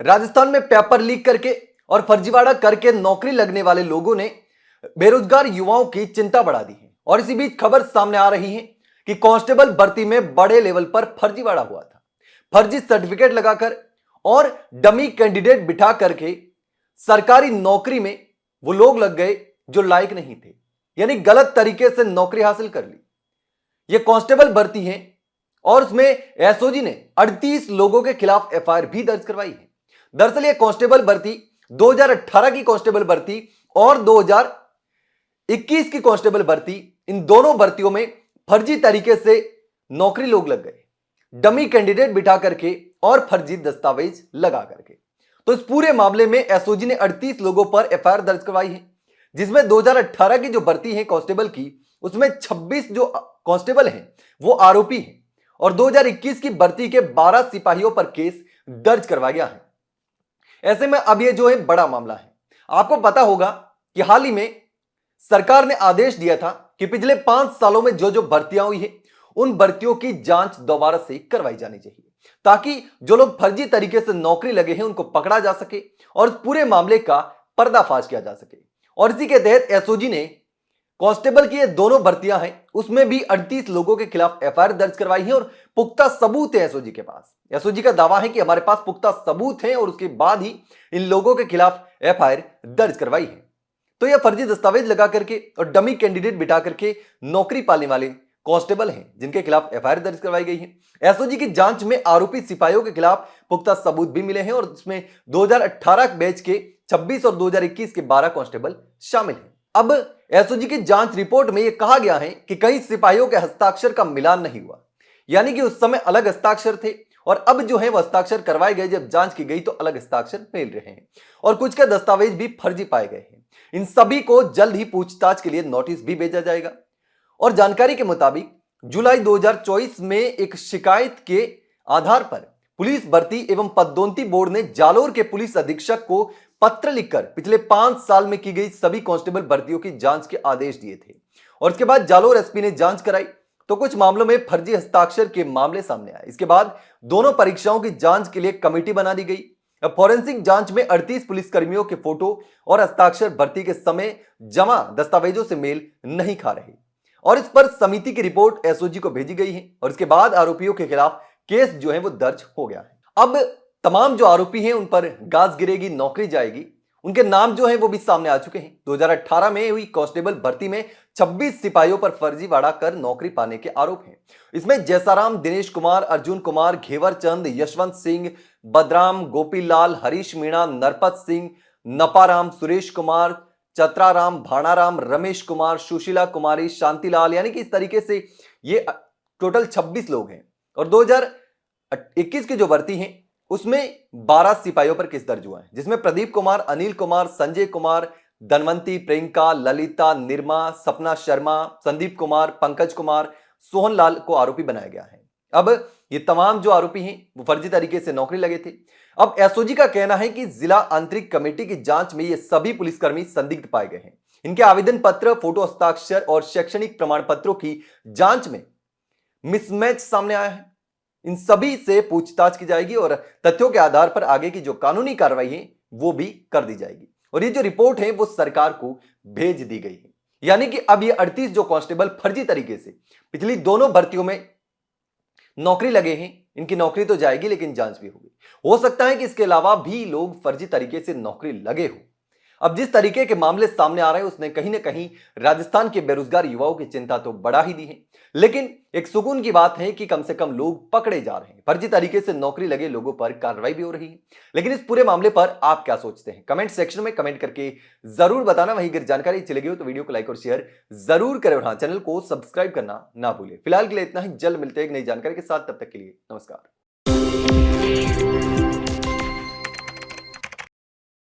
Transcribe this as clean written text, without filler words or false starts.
राजस्थान में paper leak करके और फर्जीवाड़ा करके नौकरी लगने वाले लोगों ने बेरोजगार युवाओं की चिंता बढ़ा दी है। और इसी बीच खबर सामने आ रही है कि कांस्टेबल भर्ती में बड़े लेवल पर फर्जीवाड़ा हुआ था। फर्जी सर्टिफिकेट लगाकर और डमी कैंडिडेट बिठा करके सरकारी नौकरी में वो लोग लग गए जो लायक नहीं थे, यानी गलत तरीके से नौकरी हासिल कर ली। ये कांस्टेबल भर्ती है और उसमें एसओजी ने 38 लोगों के खिलाफ एफआईआर भी दर्ज करवाई है। दरअसल ये कांस्टेबल भर्ती 2018 की कांस्टेबल भर्ती और 2021 की कांस्टेबल भर्ती, इन दोनों भर्तियों में फर्जी तरीके से नौकरी लोग लग गए, डमी कैंडिडेट बिठा करके और फर्जी दस्तावेज लगा करके। तो इस पूरे मामले में एसओजी ने 38 लोगों पर एफआईआर दर्ज करवाई है, जिसमें 2018 की जो भर्ती है कांस्टेबल की, उसमें 26 जो कांस्टेबल हैं वो आरोपी हैं और 2021 की भर्ती के 12 सिपाहियों पर केस दर्ज करवाया गया है। ऐसे में अब ये जो है बड़ा मामला है। आपको पता होगा कि हाल ही में सरकार ने आदेश दिया था कि पिछले 5 सालों में जो जो भर्तियां हुई है उन भर्तियों की जांच दोबारा से करवाई जानी चाहिए, ताकि जो लोग फर्जी तरीके से नौकरी लगे हैं उनको पकड़ा जा सके और इस पूरे मामले का पर्दाफाश किया जा सके। और इसी के तहत एसओजी ने कांस्टेबल की ये दोनों भर्तियां हैं उसमें भी 38 लोगों के खिलाफ एफआईआर दर्ज करवाई है और पुख्ता सबूत है एसओजी के पास। एसओजी का दावा है कि हमारे पास पुख्ता सबूत है और उसके बाद ही इन लोगों के खिलाफ एफआईआर दर्ज करवाई है। तो यह फर्जी दस्तावेज लगा करके और डमी कैंडिडेट बिठा करके नौकरी पाने वाले कांस्टेबल हैं जिनके खिलाफ एफआईआर दर्ज करवाई गई है। एसओजी की जांच में आरोपी सिपाहियों के खिलाफ पुख्ता सबूत भी मिले हैं और इसमें 2018 बैच के 26 और 2021 के 12 कांस्टेबल शामिल हैं। अब एसओजी की जांच रिपोर्ट में यह कहा गया है कि कई सिपाहियों के हस्ताक्षर का मिलान नहीं हुआ, यानी कि उस समय अलग हस्ताक्षर थे और अब जो है वह हस्ताक्षर करवाए गए, जब जांच की गई तो अलग हस्ताक्षर मिल रहे हैं और कुछ के दस्तावेज भी फर्जी पाए गए हैं। इन सभी को जल्द ही पूछताछ के लिए नोटिस भी भेजा जाएगा। और जानकारी के मुताबिक जुलाई 2024 में एक शिकायत के आधार पर पुलिस भर्ती एवं पदोन्नति बोर्ड ने जालोर के पुलिस अधीक्षक को पत्र लिखकर पिछले 5 साल में की गई सभी कांस्टेबल भर्तियों की जांच के आदेश दिए थे और इसके बाद जालोर एसपी ने जांच कराई तो कुछ मामलों में फर्जी हस्ताक्षर के मामले सामने आए। इसके बाद दोनों परीक्षाओं की जांच के लिए कमेटी बना दी गई। अब फॉरेंसिक जांच में 38 पुलिसकर्मियों के फोटो और हस्ताक्षर भर्ती के समय जमा दस्तावेजों से मेल नहीं खा रहे और इस पर समिति की रिपोर्ट एसओजी को भेजी गई है और इसके बाद आरोपियों के खिलाफ केस जो है वो दर्ज हो गया है। अब तमाम जो आरोपी हैं उन पर गाज गिरेगी, नौकरी जाएगी। उनके नाम जो है वो भी सामने आ चुके हैं। 2018 में हुई कांस्टेबल भर्ती में 26 सिपाहियों पर फर्जीवाड़ा कर नौकरी पाने के आरोप हैं। इसमें जैसाराम, दिनेश कुमार, अर्जुन कुमार, घेवर चंद, यशवंत सिंह, बदराम, गोपीलाल, हरीश मीणा, नरपत सिंह, नपाराम, सुरेश कुमार, चतराराम, भाणाराम, रमेश कुमार, सुशीला कुमारी, शांतिलाल, यानी कि इस तरीके से ये टोटल 26 लोग हैं। और 2021 की जो भर्ती है उसमें 12 सिपाहियों पर केस दर्ज हुआ है, जिसमें प्रदीप कुमार, अनिल कुमार, संजय कुमार, धनवंती, प्रियंका, ललिता, निर्मा, सपना शर्मा, संदीप कुमार, पंकज कुमार, सोहन लाल को आरोपी बनाया गया है। अब ये तमाम जो आरोपी हैं वो फर्जी तरीके से नौकरी लगे थे। अब एसओजी का कहना है कि जिला आंतरिक कमेटी की जांच में ये सभी पुलिसकर्मी संदिग्ध पाए गए हैं। इनके आवेदन पत्र, फोटो, हस्ताक्षर और शैक्षणिक प्रमाण पत्रों की जांच में मिसमैच सामने आया है। इन सभी से पूछताछ की जाएगी और तथ्यों के आधार पर आगे की जो कानूनी कार्रवाई है वो भी कर दी जाएगी और ये जो रिपोर्ट है वो सरकार को भेज दी गई है। यानी कि अब ये 38 जो कांस्टेबल फर्जी तरीके से पिछली दोनों भर्तियों में नौकरी लगे हैं, इनकी नौकरी तो जाएगी लेकिन जांच भी होगी। हो सकता है कि इसके अलावा भी लोग फर्जी तरीके से नौकरी लगे हो। अब जिस तरीके के मामले सामने आ रहे हैं उसने कहीं ना कहीं राजस्थान के बेरोजगार युवाओं की चिंता तो बढ़ा ही दी है, लेकिन एक सुकून की बात है कि कम से कम लोग पकड़े जा रहे हैं। फर्जी तरीके से नौकरी लगे लोगों पर कार्रवाई भी हो रही है। लेकिन इस पूरे मामले पर आप क्या सोचते हैं, कमेंट सेक्शन में कमेंट करके जरूर बताना। वहीं अगर जानकारी अच्छी लगी हो तो वीडियो को लाइक और शेयर जरूर करें और हाँ, चैनल को सब्सक्राइब करना ना भूलें। फिलहाल के लिए इतना ही, जल्द मिलते हैं एक नई जानकारी के साथ, तब तक के लिए नमस्कार।